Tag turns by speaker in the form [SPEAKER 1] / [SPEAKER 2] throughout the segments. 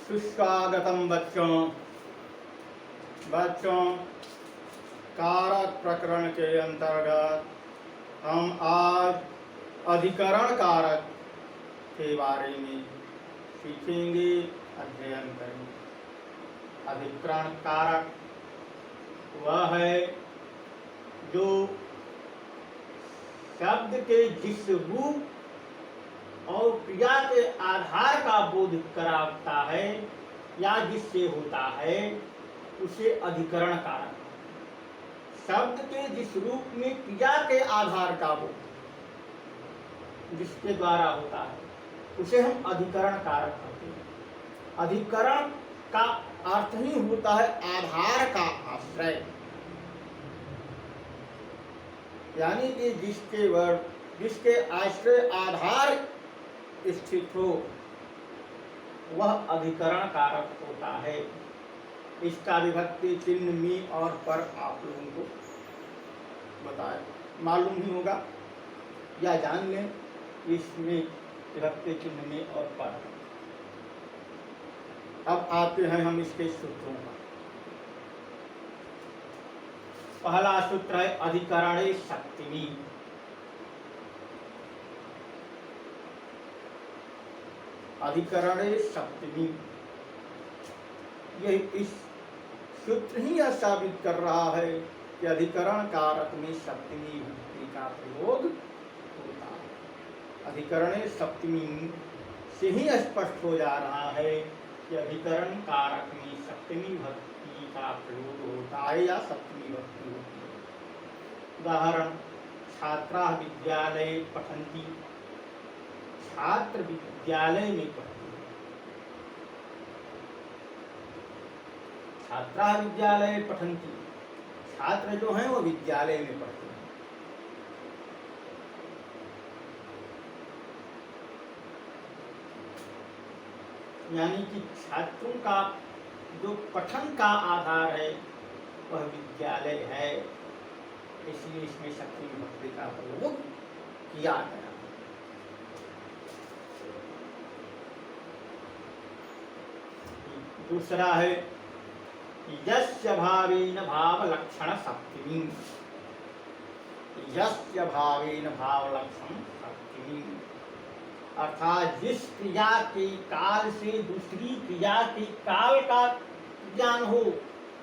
[SPEAKER 1] सुस्वागतम बच्चों। कारक प्रकरण के अंतर्गत हम आज अधिकरण कारक के बारे में सीखेंगे, अध्ययन करेंगे। अधिकरण कारक वह है जो शब्द के जिस रूप और क्रिया के आधार का बोध कराता है या जिससे होता है उसे अधिकरण कारक। शब्द के जिस रूप में क्रिया के आधार का बोध जिसके द्वारा होता है उसे हम अधिकरण कारक कहते हैं। अधिकरण का अर्थ ही होता है आधार का आश्रय, यानी कि जिसके आश्रय आधार स्थित हो वह अधिकरण कारक होता है। इसका विभक्ति चिन्ह में और पर आप लोगों को बताया मालूम ही होगा या जान लें। इसमें विभक्ति चिन्ह में और पर। अब आते हैं हम इसके सूत्रों पर। पहला सूत्र है अधिकरणे सप्तमी। अधिकरणे सप्तमी, यह इस सूत्र ही यह साबित कर रहा है कि अधिकरण कारक में सप्तमी विभक्ति का प्रयोग होता है। अधिकरणे सप्तमी से ही स्पष्ट हो जा रहा है कि अधिकरण कारक में सप्तमी विभक्ति का प्रयोग होता है या सप्तमी विभक्ति होती है। उदाहरण, छात्रा विद्यालय पठन्ति। छात्र विद्यालय में पढ़ते हैं। छात्रा विद्यालय पठन्ति, छात्र जो हैं वो विद्यालय में पढ़ते हैं। यानी कि छात्रों का जो पठन का आधार है वह विद्यालय है, इसलिए इसमें सप्तमी विभक्ति का प्रयोग किया गया। दूसरा है यस्य भावेन भावलक्षण सप्तमी। यस्य भावेन भावलक्षण सप्तमी अर्थात जिस क्रिया के काल से दूसरी क्रिया के काल का ज्ञान हो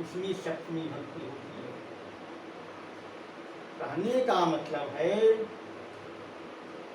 [SPEAKER 1] उसमें सप्तमी विभक्ति होती है। कहने का मतलब है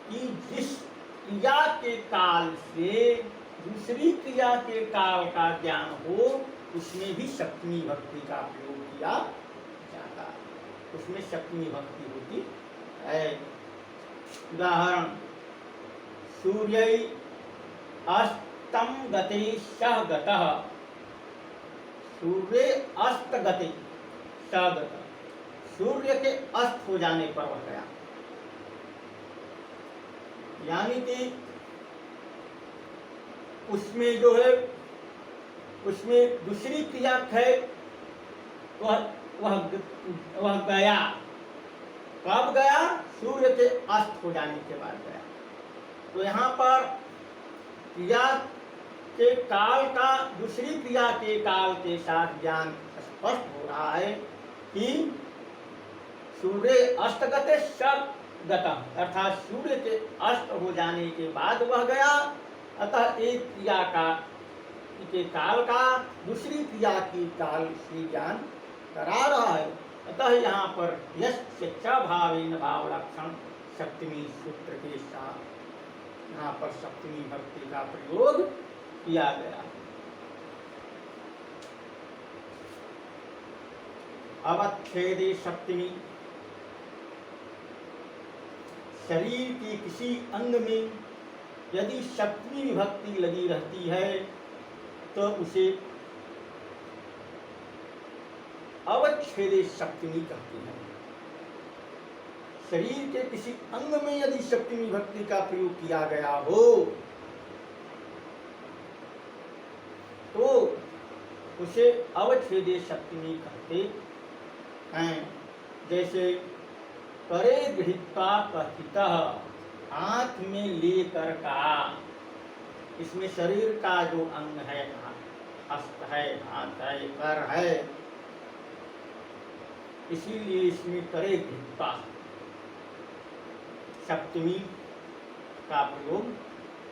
[SPEAKER 1] कि जिस क्रिया के काल से दूसरी क्रिया के काल का ज्ञान हो उसमें भी सप्तमी विभक्ति का प्रयोग किया जाता है, उसमें सप्तमी विभक्ति होती है। उदाहरण, सूर्य अस्तम गते सह गतः। सूर्य अस्त गते सह गतः, सूर्य के अस्त हो जाने पर वह गया। यानी कि उसमें जो है उसमें दूसरी क्रिया है वह गया। कब गया? सूर्य के अस्त हो जाने के बाद गया। तो यहाँ पर क्रिया के काल का दूसरी क्रिया के काल के साथ ज्ञान स्पष्ट हो रहा है कि सूर्य अस्तगते सब गतः, अर्थात सूर्य के अस्त हो जाने के बाद वह गया। अतः एक क्रिया के काल का दूसरी क्रिया की काल से ज्ञान करा रहा है। अतः यहाँ पर यस्य च भावेन भावलक्षण सप्तमी सूत्र के साथ यहाँ पर सप्तमी विभक्ति का प्रयोग किया गया। अवच्छेदे सप्तमी, शरीर के किसी अंग में यदि सप्तमी विभक्ति लगी रहती है तो उसे अवच्छेदे सप्तमी कहते हैं। शरीर के किसी अंग में यदि सप्तमी विभक्ति का प्रयोग किया गया हो तो उसे अवच्छेदे सप्तमी कहते हैं। जैसे करे गृहीत्वा कथितः, हाथ में लेकर का, इसमें शरीर का जो अंग है, हस्त है, हाथ है, पैर है, इसीलिए इसमें करे भित्ता सप्तमी का प्रयोग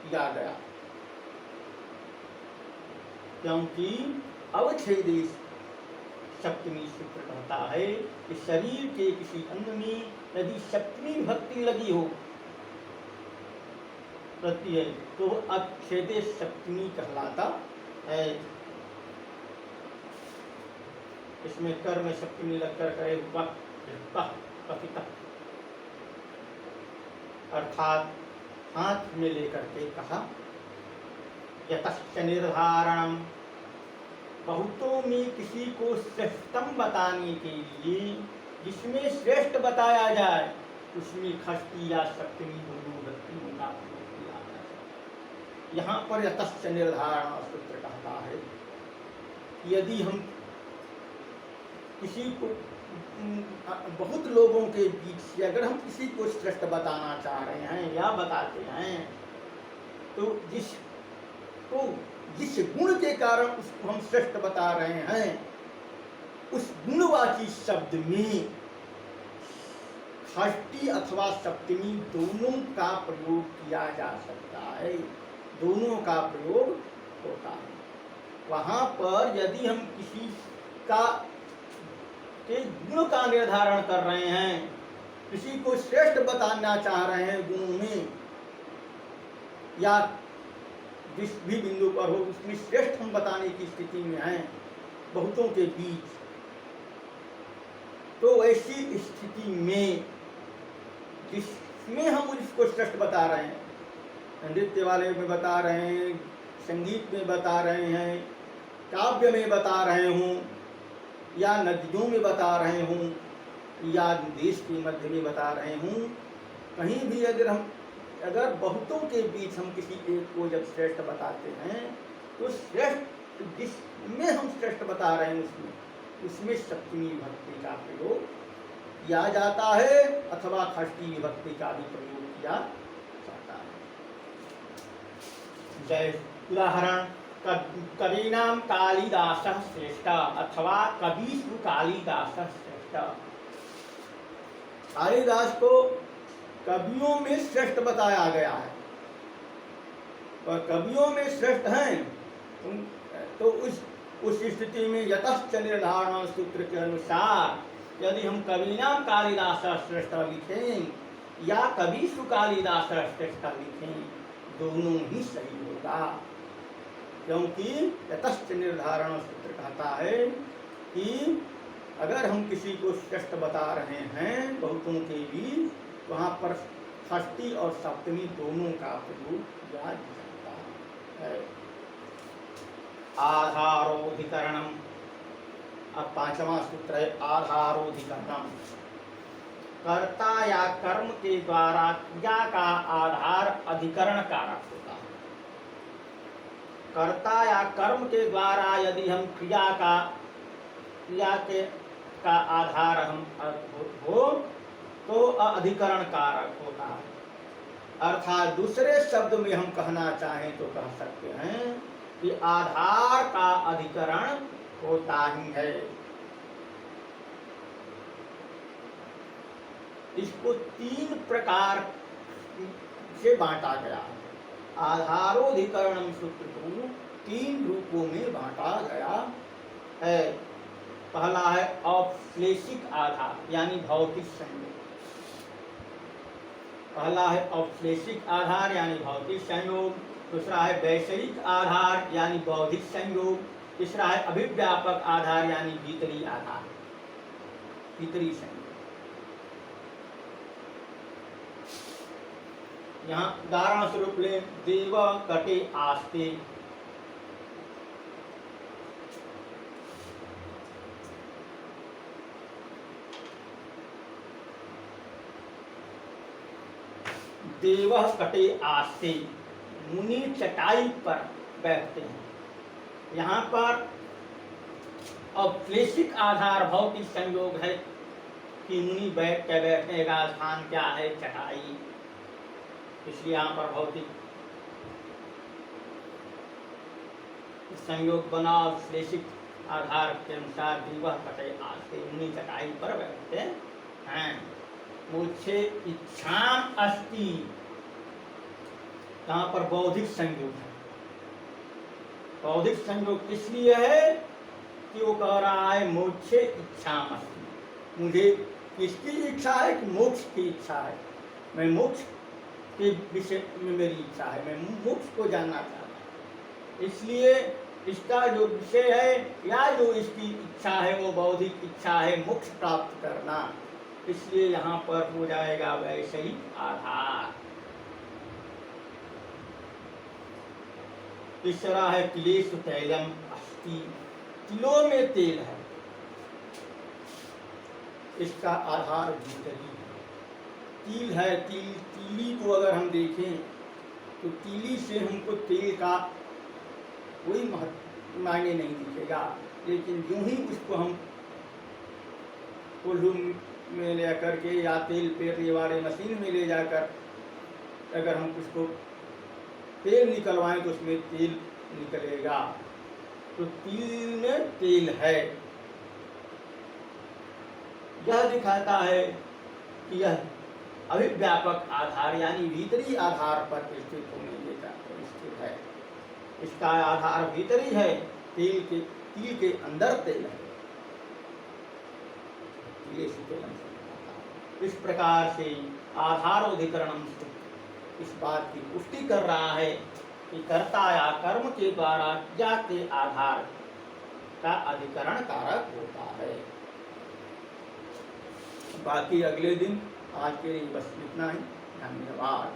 [SPEAKER 1] किया गया, क्योंकि अवच्छेदी सप्तमी सूत्र कहता है कि शरीर के किसी अंग में यदि सप्तमी भक्ति लगी हो प्रत्यय तो अच्छेदे सप्तमी कहलाता है। इसमें कर में सप्तमी लगकर करे कपिता, अर्थात हाथ में लेकर के कहा। यतश्च निर्धारणम, बहुतों में किसी को श्रेष्ठतम बताने के लिए जिसमें श्रेष्ठ बताया जाए उसमें षष्ठी या सप्तमी दोनों भक्तियों का प्रयोग किया जाए। यहाँ पर यतश्च निर्धारण सूत्र कहता है कि यदि हम किसी को बहुत लोगों के बीच से अगर हम किसी को श्रेष्ठ बताना चाह रहे हैं या बताते हैं तो जिस गुण के कारण उसको हम श्रेष्ठ बता रहे हैं उस गुणवाची शब्द में षष्ठी अथवा सप्तमी दोनों का प्रयोग किया जा सकता है, दोनों का प्रयोग होता है। वहाँ पर यदि हम किसी का के गुण का निर्धारण कर रहे हैं, किसी को श्रेष्ठ बताना चाह रहे हैं गुणों में, या जिस भी बिंदु पर हो उसमें श्रेष्ठ हम बताने की स्थिति में हैं बहुतों के बीच, तो ऐसी स्थिति में जिसमें हम उसको श्रेष्ठ बता रहे हैं, नृत्य वाले में बता रहे हैं, संगीत में बता रहे हैं, काव्य में बता रहे हूँ, या नदियों में बता रहे हूँ, या देश के मध्य में बता रहे हूँ, कहीं भी अगर बहुतों के बीच हम किसी एक को जब श्रेष्ठ बताते हैं तो श्रेष्ठ जिसमें हम श्रेष्ठ बता रहे हैं उसमें सप्तमी विभक्ति का प्रयोग किया जाता है अथवा षष्ठी विभक्ति का भी प्रयोग किया जाता है। जय उदाहरण कवीनाम कालिदासः श्रेष्ठ अथवा कविषु कालिदासः श्रेष्ठ। कालिदास को कवियों में श्रेष्ठ बताया गया है और कवियों में श्रेष्ठ हैं तो उस स्थिति में यतश्च निर्धारण सूत्र के अनुसार यदि हम कवीनाम कालिदासः श्रेष्ठ लिखें या कविषु कालिदासः श्रेष्ठ लिखें दोनों ही सही होगा, क्योंकि यतश्च निर्धारण सूत्र कहता है कि अगर हम किसी को श्रेष्ठ बता रहे हैं बहुतों के बीच वहाँ पर षष्ठी और सप्तमी दोनों का प्रयोग किया जाता है। आधारोधिकरणम, अब पांचवा सूत्र है आधारोधिकरणम। कर्ता या कर्म के द्वारा क्रिया का आधार अधिकरण कारक होता है। कर्ता या कर्म के द्वारा यदि हम क्रिया का आधार हम हो तो अधिकरण कारक होता है, अर्थात दूसरे शब्द में हम कहना चाहें तो कह सकते हैं कि आधार का अधिकरण होता ही है। इसको तीन प्रकार से बांटा गया है। आधारोधिकरणम सूत्र को तीन रूपों में बांटा गया है। पहला है औपश्लेषिक आधार यानी भौतिक संयोग। पहला है औपश्लेषिक आधार यानी भौतिक संयोग, दूसरा है वैषयिक आधार यानी बौद्धिक संयोग, तीसरा है अभिव्यापक आधार यानी भीतरी आधार, भीतरी संयोग। यहाँ उदाहरण स्वरूप ले देव कटे आस्ते। देव कटे आस्ते, मुनि चटाई पर बैठते हैं। यहाँ पर औपश्लेषिक आधार भौतिक संयोग है कि मुनि बैठने का स्थान क्या है, चटाई, इसलिए यहाँ पर भौतिक। संयोग बना और श्लेषित आधार के अनुसार जीवा कटे आस्ते उन्हीं चटाई पर बैठते हैं। मुझे इच्छा अस्ति, यहाँ पर बौद्धिक संयोग है। बौद्धिक संयोग इसलिए है कि वो कह रहा है मुझे इच्छा अस्ति, मुझे किसकी इच्छा है कि मोक्ष की इच्छा है, मैं मोक्ष के विषय में मेरी इच्छा है, मैं मोक्ष को जानना चाहता हूँ। इसलिए इसका जो विषय है या जो इसकी इच्छा है वो बौद्धिक इच्छा है मोक्ष प्राप्त करना, इसलिए यहाँ पर हो जाएगा वैसे ही आधार। तीसरा है क्लेश तैलम अस्ति, तिलों में तेल है, इसका आधार भीतरी है। तिल है, तीली को अगर हम देखें तो तीली से हमको तेल का कोई मायने नहीं दिखेगा, लेकिन यूं ही उसको हम कोल्हू में ले करके या तेल पेरने वाले मशीन में ले जाकर अगर हम उसको तेल निकलवाएं तो उसमें तेल निकलेगा। तो तिल में तेल है, यह दिखाता है कि यह अभिव्यापक आधार यानी भीतरी आधार पर स्थित होने के स्थित है। इसका आधार भीतरी है, तिल के अंदर तेल है। इस प्रकार से आधारोधिकरणम इस बात की पुष्टि कर रहा है कि कर्ता या कर्म के द्वारा क्रिया के आधार का अधिकरण कारक होता है। बाकी अगले दिन, आज के लिए बस इतना ही। धन्यवाद।